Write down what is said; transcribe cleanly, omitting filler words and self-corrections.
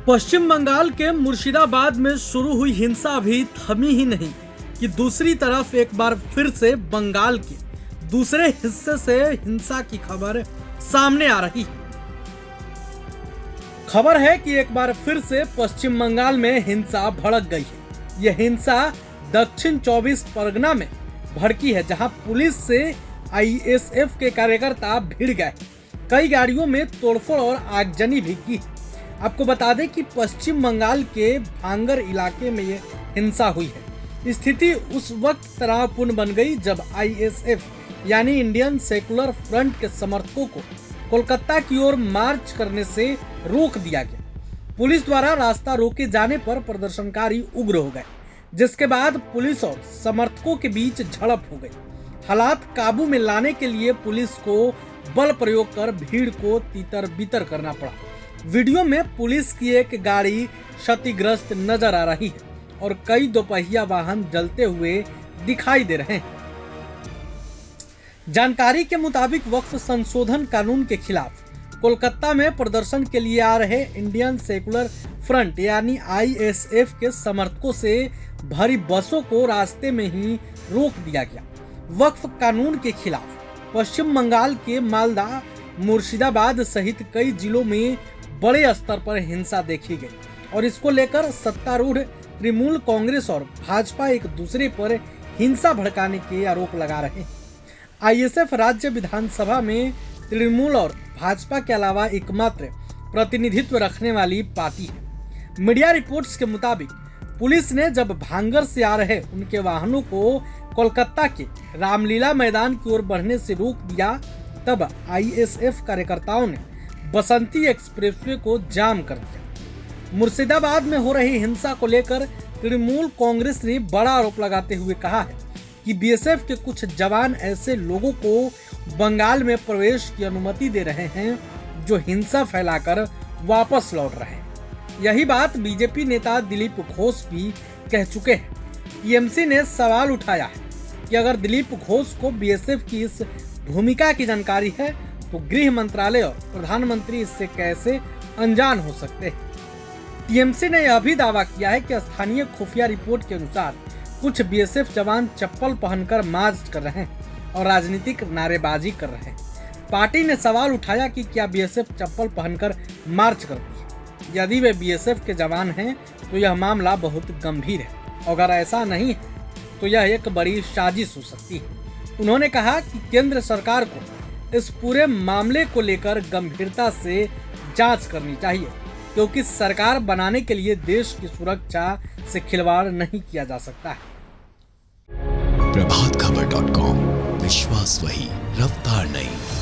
पश्चिम बंगाल के मुर्शिदाबाद में शुरू हुई हिंसा अभी थमी ही नहीं कि दूसरी तरफ एक बार फिर से बंगाल के दूसरे हिस्से से हिंसा की खबर सामने आ रही है। खबर है कि एक बार फिर से पश्चिम बंगाल में हिंसा भड़क गई है। यह हिंसा दक्षिण 24 परगना में भड़की है, जहां पुलिस से आईएसएफ के कार्यकर्ता भिड़ गए। कई गाड़ियों में तोड़फोड़ और आगजनी भी की। आपको बता दें कि पश्चिम बंगाल के भांगर इलाके में यह हिंसा हुई है। स्थिति उस वक्त तनावपूर्ण बन गई जब आईएसएफ यानी इंडियन सेकुलर फ्रंट के समर्थकों को कोलकाता की ओर मार्च करने से रोक दिया गया। पुलिस द्वारा रास्ता रोके जाने पर प्रदर्शनकारी उग्र हो गए, जिसके बाद पुलिस और समर्थकों के बीच झड़प हो गई। हालात काबू में लाने के लिए पुलिस को बल प्रयोग कर भीड़ को तीतर बीतर करना पड़ा। वीडियो में पुलिस की एक गाड़ी क्षतिग्रस्त नजर आ रही है और कई दोपहिया वाहन जलते हुए दिखाई दे रहे हैं। जानकारी के मुताबिक वक्फ संशोधन कानून के खिलाफ कोलकाता में प्रदर्शन के लिए आ रहे इंडियन सेकुलर फ्रंट यानी आईएसएफ के समर्थकों से भरी बसों को रास्ते में ही रोक दिया गया। वक्फ कानून के खिलाफ पश्चिम बंगाल के मालदा, मुर्शिदाबाद सहित कई जिलों में बड़े स्तर पर हिंसा देखी गई और इसको लेकर सत्तारूढ़ तृणमूल कांग्रेस और भाजपा एक दूसरे पर हिंसा भड़काने के आरोप लगा रहे हैं। आईएसएफ राज्य विधानसभा में तृणमूल और भाजपा के अलावा एकमात्र प्रतिनिधित्व रखने वाली पार्टी है। मीडिया रिपोर्ट्स के मुताबिक पुलिस ने जब भांगर से आ रहे उनके वाहनों को कोलकाता के रामलीला मैदान की ओर बढ़ने से रोक दिया, तब आईएसएफ कार्यकर्ताओं ने बसंती एक्सप्रेसवे को जाम कर दिया। मुर्शिदाबाद में हो रही हिंसा को लेकर तृणमूल कांग्रेस ने बड़ा आरोप लगाते हुए कहा है कि बीएसएफ के कुछ जवान ऐसे लोगों को बंगाल में प्रवेश की अनुमति दे रहे हैं जो हिंसा फैलाकर वापस लौट रहे हैं। यही बात बीजेपी नेता दिलीप घोष भी कह चुके हैं। टीएमसी ने सवाल उठाया है कि अगर दिलीप घोष को बीएसएफ की इस भूमिका की जानकारी है तो गृह मंत्रालय और प्रधानमंत्री इससे कैसे अनजान हो सकते हैं। टीएमसी ने यह भी दावा किया है कि स्थानीय खुफिया रिपोर्ट के अनुसार कुछ बीएसएफ जवान चप्पल पहनकर मार्च कर रहे हैं और राजनीतिक नारेबाजी कर रहे हैं। पार्टी ने सवाल उठाया कि क्या बीएसएफ चप्पल पहनकर मार्च करती है। यदि वे बीएसएफ के जवान हैं तो यह मामला बहुत गंभीर है। अगर ऐसा नहीं है तो यह एक बड़ी साजिश हो सकती है। उन्होंने कहा कि केंद्र सरकार को इस पूरे मामले को लेकर गंभीरता से जांच करनी चाहिए, क्योंकि सरकार बनाने के लिए देश की सुरक्षा से खिलवाड़ नहीं किया जा सकता है। प्रभातखबर.com, विश्वास वही, रफ्तार नहीं।